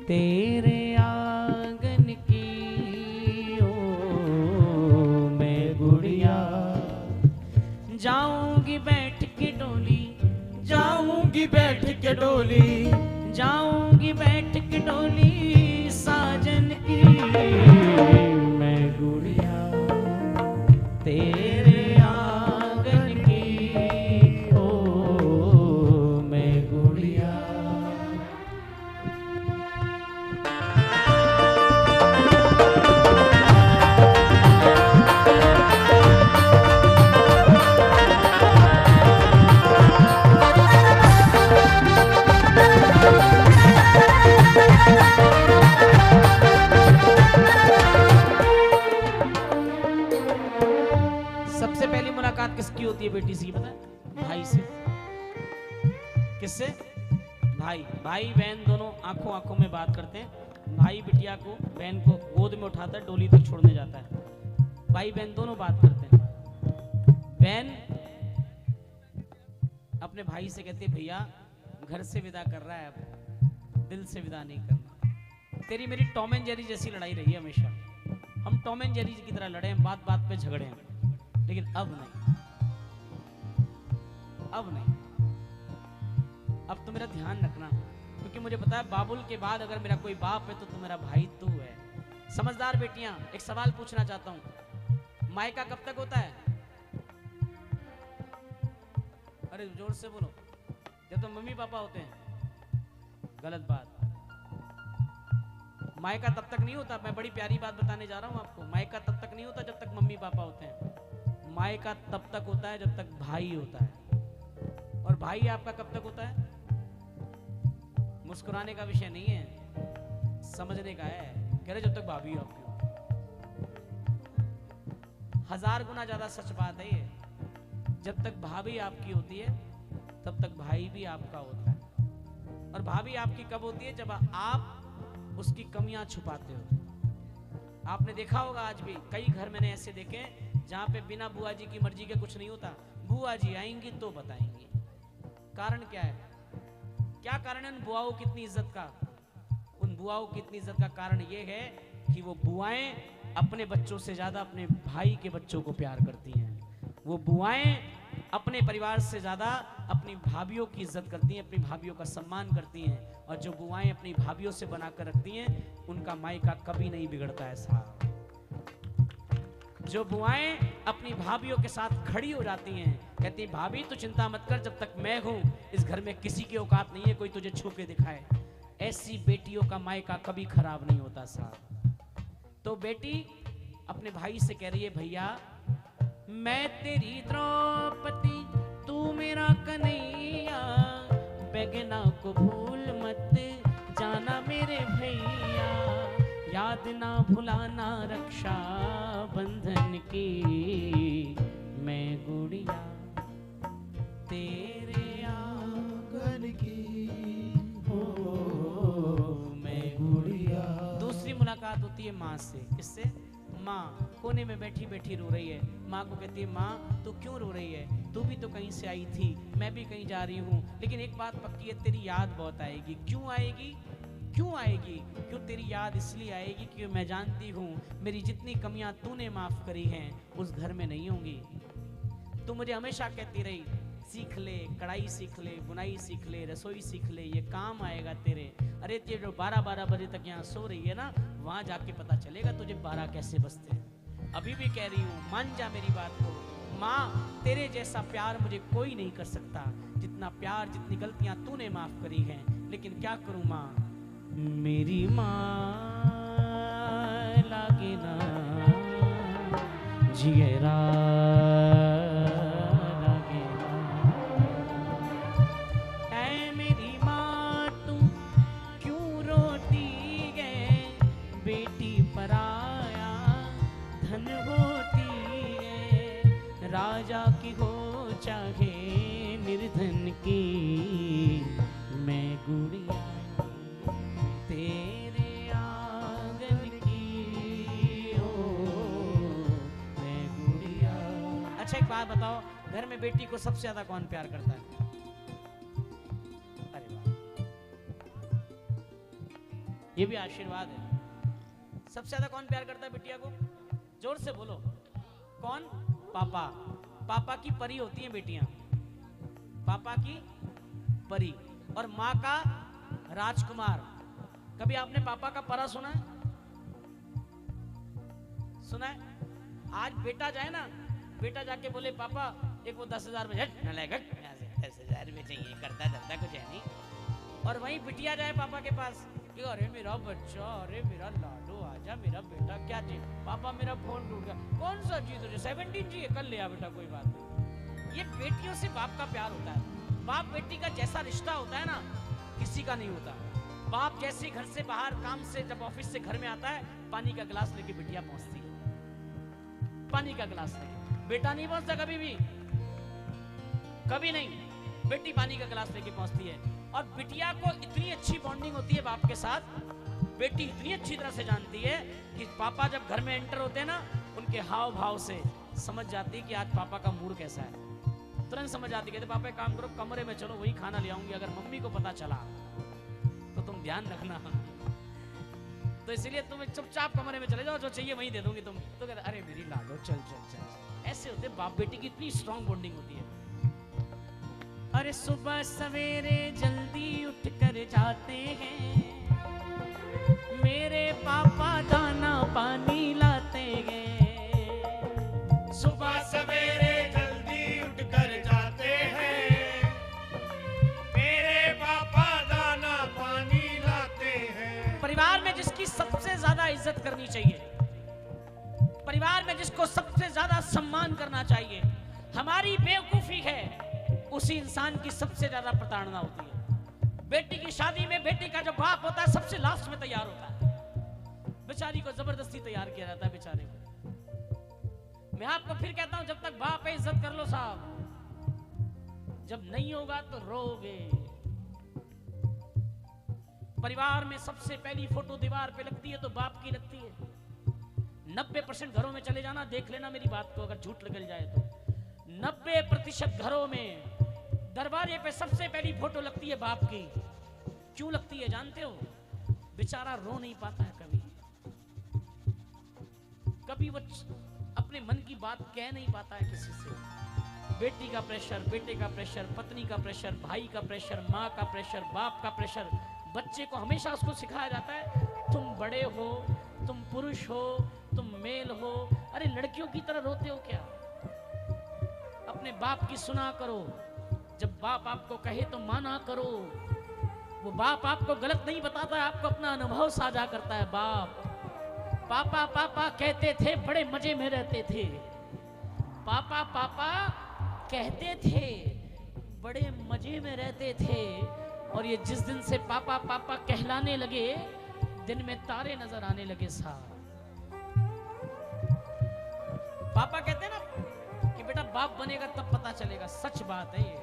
तेरे आंगन की ओ मैं गुड़िया, जाऊंगी बैठ के डोली, जाऊंगी बैठ के डोली, जाऊंगी बैठ के डोली साजन की मैं गुड़िया, तेरे आंगन की ओ मैं गुड़िया। सबसे पहली मुलाकात किसकी होती है बेटी से, पता है? भाई से। किससे? भाई। भाई बहन दोनों आंखों आंखो't में बात करते हैं। भाई बिटिया को, बहन को गोद में उठाता है, डोली तक छोड़ने जाता है। भाई बहन दोनों बात करते हैं। बहन अपने भाई से कहती है, भैया घर से विदा कर रहा है, अब दिल से विदा नहीं करना। तेरी मेरी टॉम एंड जेरी जैसी लड़ाई रही है हमेशा। हम टॉम एंड जेरी की तरह लड़े हैं, बात बात पे झगड़े हैं, लेकिन अब नहीं, अब नहीं। अब तो मेरा ध्यान रखना, क्योंकि मुझे पता है बाबुल के बाद अगर मेरा कोई बाप है तो मेरा भाई तू है। समझदार बेटियां, एक सवाल पूछना चाहता हूं, मायका कब तक होता है? अरे जोर से बोलो। जब तो मम्मी पापा होते हैं। गलत बात। मायका तब तक नहीं होता। मैं बड़ी प्यारी बात बताने जा रहा हूं आपको। मायका तब तक नहीं होता जब तक मम्मी पापा होते हैं। मायका तब तक होता है जब तक भाई होता है। और भाई आपका कब तक होता है? मुस्कुराने का विषय नहीं है, समझने का है। कह रहे जब तक भाभी आपकी हो। 1000 गुना ज्यादा सच बात है ये। जब तक भाभी आपकी होती है तब तक भाई भी आपका होता है। और भाभी आपकी कब होती है? जब आप उसकी कमियां छुपाते हो। आपने देखा होगा, आज भी कई घर मैंने ऐसे देखे हैं जहां पे बिना बुआ जी की मर्जी के कुछ नहीं होता। बुआ जी आएंगी तो बताएंगी। कारण क्या है? क्या कारण है उन बुआओं की इतनी इज्जत का? उन बुआओं की इतनी इज्जत का कारण यह है कि वो बुआएं अपने बच्चों से ज्यादा अपने भाई के बच्चों को प्यार करती हैं। वो बुआएं अपने परिवार से ज्यादा अपनी भाभीियों की इज्जत करती हैं, अपनी भाभीियों का सम्मान करती हैं। और जो बुआएं अपनी भाभीियों से बनाकर रखती हैं उनका मायका कभी नहीं बिगड़ता है साहब। जो बुआएं अपनी भाभीियों के साथ खड़ी हो जाती हैं, कहती भाभी तू चिंता मत कर, जब तक मैं हूं इस घर में किसी की औकात नहीं है कोई तुझे छू के दिखाए। ऐसी बेटियों का मायका कभी खराब नहीं होता साहब। तो बेटी अपने भाई से कह रही है, भैया मैं तेरी द्रौपदी तू मेरा कन्हैया, बेगना को भूल मत जाना मेरे भैया, याद ना भुलाना रक्षा बंधन की मैं गुड़िया तेरे आंगन की हो मैं गुड़िया। दूसरी मुलाकात होती है माँ से। किससे? माँ कोने में बैठी बैठी रो रही है। माँ को कहती है, माँ तू क्यों रो रही है? तू भी तो कहीं से आई थी, मैं भी कहीं जा रही हूँ, लेकिन एक बात पक्की है, तेरी याद बहुत आएगी। क्यों आएगी? क्यों आएगी? क्यों तेरी याद इसलिए आएगी कि मैं जानती हूँ मेरी जितनी कमियां तूने माफ करी हैं उस घर में नहीं होंगी। तू मुझे हमेशा कहती रही, सीख ले, कढ़ाई सीख ले, बुनाई सीख ले, रसोई सीख ले, ये काम आएगा तेरे। अरे ये जो 12-12 बजे तक यहाँ सो रही है ना, वहां जाके पता चलेगा तुझे 12 कैसे बजते हैं। अभी भी कह रही हूँ, मान जा मेरी बात को। माँ तेरे जैसा प्यार मुझे कोई नहीं कर सकता, जितना प्यार, जितनी गलतियां तूने माफ करी हैं। लेकिन क्या करूँ माँ, मेरी माँ लागे ना जियरा लागे ना। ऐ मेरी माँ तू क्यों रोती है, बेटी पराया धन होती है, राजा की हो चाहे निर्धन की मैं गुड़िया तेरे आंगन की हो मैं गुड़िया। अच्छा एक बात बताओ, घर में बेटी को सबसे ज्यादा कौन प्यार करता है? अरे वाह, ये भी आशीर्वाद है। सबसे ज्यादा कौन प्यार करता है बिटिया को? जोर से बोलो। कौन? पापा। पापा की परी होती हैं बेटियां, पापा की परी, और माँ का राजकुमार। कभी आपने पापा का परा सुना है? सुना है? आज बेटा जाए ना, बेटा जाके बोले पापा एक वो 10,000 में 10,000 में चाहिए, करता धरता कुछ है नहीं। और वहीं बिटिया जाए पापा के पास कि अरे मेरा बच्चा, अरे मेरा लाडो, आजा मेरा बेटा, क्या चाहिए? पापा मेरा फोन टूट गया। कौन सा चाहिए तुझे? 17 चाहिए, कल ले आ बेटा, कोई बात नहीं। ये बेटियों से बाप का प्यार होता है। बाप बेटी का जैसा रिश्ता होता है ना, किसी का नहीं होता। बाप जैसे घर से बाहर काम से जब ऑफिस से घर में आता है, पानी का गिलास लेके बिटिया पहुंचती है, पानी का गिलास लेके। बेटा नहीं पहुंचता कभी भी, कभी नहीं। बेटी पानी का गिलास लेके पहुंचती है। और बिटिया को इतनी अच्छी बॉन्डिंग होती है बाप के साथ, बेटी इतनी अच्छी तरह से जानती है कि पापा जब घर में एंटर होते हैं ना, उनके हाव भाव से समझ जाती है कि आज पापा का मूड कैसा है। तुरंत समझ जाती, कहते पापा एक काम करो, कमरे में चलो, वही खाना ले आऊंगी। अगर मम्मी को पता चला तो तुम ध्यान रखना, तो इसलिए तुम चुपचाप कमरे में चले जाओ, जो चाहिए वही दे दूंगी तुम। तो कहते अरे मेरी लाडो, चल चल चल। ऐसे होते बाप बेटी की इतनी स्ट्रांग बॉन्डिंग होती है। अरे सुबह सवेरे जल्दी उठ कर जाते हैं, मेरे पापा दाना पानी लाते हैं। सुबह सवेरे जल्दी उठ कर जाते हैं, मेरे पापा दाना पानी लाते हैं। परिवार में जिसकी सबसे ज्यादा इज्जत करनी चाहिए, परिवार में जिसको सबसे ज्यादा सम्मान करना चाहिए, हमारी बेवकूफी है उसी इंसान की सबसे ज्यादा प्रताड़ना होती है। बेटी की शादी में बेटी का जो बाप होता है सबसे लास्ट में तैयार होता है, बेचारी को जबरदस्ती तैयार किया जाता है बेचारे को। मैं आपको फिर कहता हूं, जब तक बाप है इज्जत कर लो साहब, जब नहीं होगा तो रोगे। परिवार में सबसे पहली फोटो दीवार पे लगती है तो बाप की लगती है। 90% घरों में चले जाना, देख लेना मेरी बात को, अगर झूठ निकल जाए तो 90% घरों में दरवाजे पे सबसे पहली फोटो लगती है बाप की। क्यों लगती है जानते हो? बेचारा रो नहीं पाता है कभी, कभी वो अपने मन की बात कह नहीं पाता है किसी से। बेटी का प्रेशर, बेटे का प्रेशर, पत्नी का प्रेशर, भाई का प्रेशर, माँ का प्रेशर, बाप का प्रेशर। बच्चे को हमेशा उसको सिखाया जाता है तुम बड़े हो, तुम पुरुष हो, तुम मेल हो। अरे लड़कियों की तरह रोते हो क्या? अपने बाप की सुना करो, जब बाप आपको कहे तो माना करो। वो बाप आपको गलत नहीं बताता है, आपको अपना अनुभव साझा करता है। बाप पापा पापा कहते थे, बड़े मजे में रहते थे। पापा पापा कहते थे, बड़े मजे में रहते थे। और ये जिस दिन से पापा पापा कहलाने लगे, दिन में तारे नजर आने लगे साहब। पापा कहते हैं ना कि बेटा बाप बनेगा तब पता चलेगा, सच बात है ये।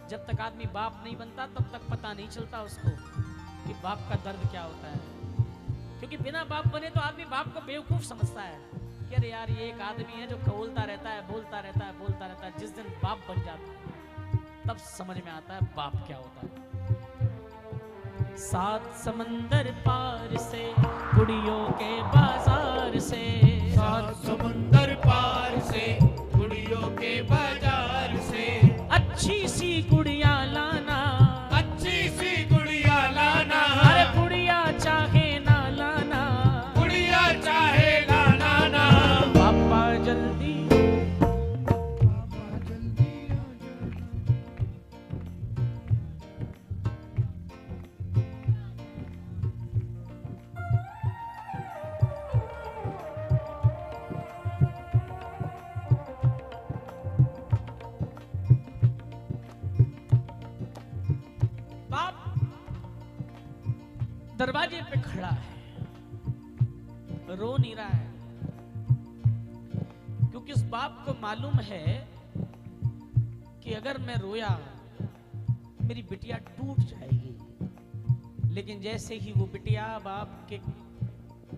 जब तक आदमी बाप नहीं बनता तब तक पता नहीं चलता उसको कि बाप का दर्द क्या होता है। क्योंकि बिना बाप बने तो आदमी बाप को बेवकूफ समझता है कि अरे यार ये एक आदमी है जो बोलता रहता है, बोलता रहता है, बोलता रहता है। जिस दिन बाप बन जाता है तब समझ में आता है बाप क्या होता है। 7 समंदर पार से, कुड़ियों के बाजार से, 7 समंदर पार से, कुड़ियों के बाजार से, अच्छी सी गुड़िया लाना, अच्छी सी गुड़िया लाना। अरे गुड़िया चाहे ना लाना, गुड़िया चाहे ना लाना। पापा जल्दी दरवाजे पे खड़ा है, रो नहीं रहा है, क्योंकि उस बाप को मालूम है कि अगर मैं रोया मेरी बिटिया टूट जाएगी। लेकिन जैसे ही वो बिटिया बाप के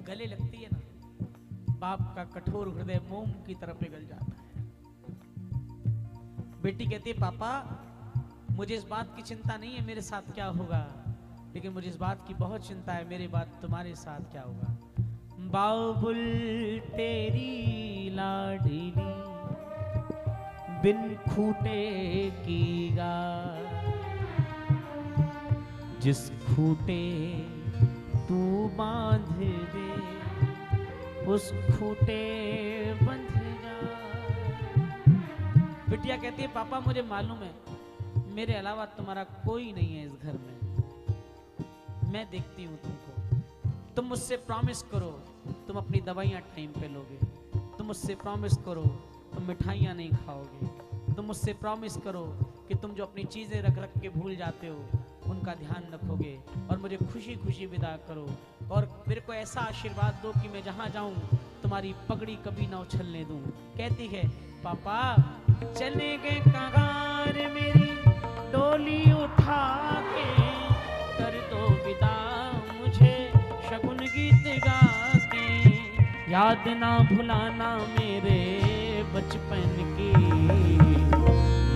गले लगती है ना, बाप का कठोर हृदय मोम की तरह पिघल जाता है। बेटी कहती है पापा मुझे इस बात की चिंता नहीं है मेरे साथ क्या होगा, लेकिन मुझे इस बात की बहुत चिंता है, मेरे बाद तुम्हारे साथ क्या होगा। बाबुल तेरी लाडली बिन खूटे की गाय, जिस खूटे तू बांध दे उस खूटे बंध जा। बिटिया कहती है पापा मुझे मालूम है मेरे अलावा तुम्हारा कोई नहीं है इस घर में, मैं देखती हूँ तुमको, तुम मुझसे प्रॉमिस करो तुम अपनी दवाइयाँ टाइम पे लोगे, तुम मुझसे प्रॉमिस करो तुम मिठाइयाँ नहीं खाओगे, तुम मुझसे प्रॉमिस करो कि तुम जो अपनी चीज़ें रख रख के भूल जाते हो उनका ध्यान रखोगे और मुझे खुशी खुशी विदा करो और मेरे को ऐसा आशीर्वाद दो कि मैं जहाँ जाऊँ तुम्हारी पगड़ी कभी ना उछलने दूँ। कहती है पापा चले गए कगार मेरी डोली उठा के, कर दो विदा मुझे शगुन गीत गा के, याद ना भुलाना मेरे बचपन की,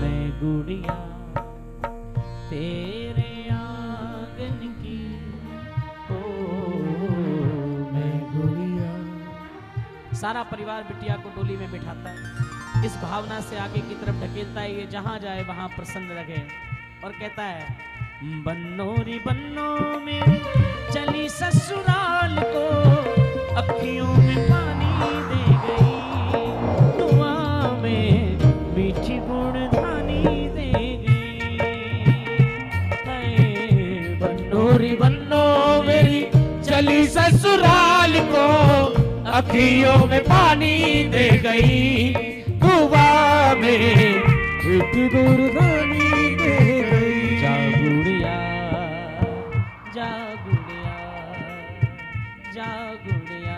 मैं गुड़िया तेरे आंगन की, ओ मैं गुड़िया। सारा परिवार बिटिया को डोली में बिठाता है, इस भावना से आगे की तरफ ढकेलता है, ये जहां जाए वहां प्रसन्न रहे और कहता है बन्नोरी बन्नो में चली ससुराल को, अखियों में पानी दे गई, दुआ में मीठी गुड़धानी दे गई। बन्नोरी बन्नो मेरी चली ससुराल को, अखियों में पानी दे गई, दुआ में मीठी गुड़धानी दे गई। जा गुड़िया जा गुड़िया जा गुड़िया।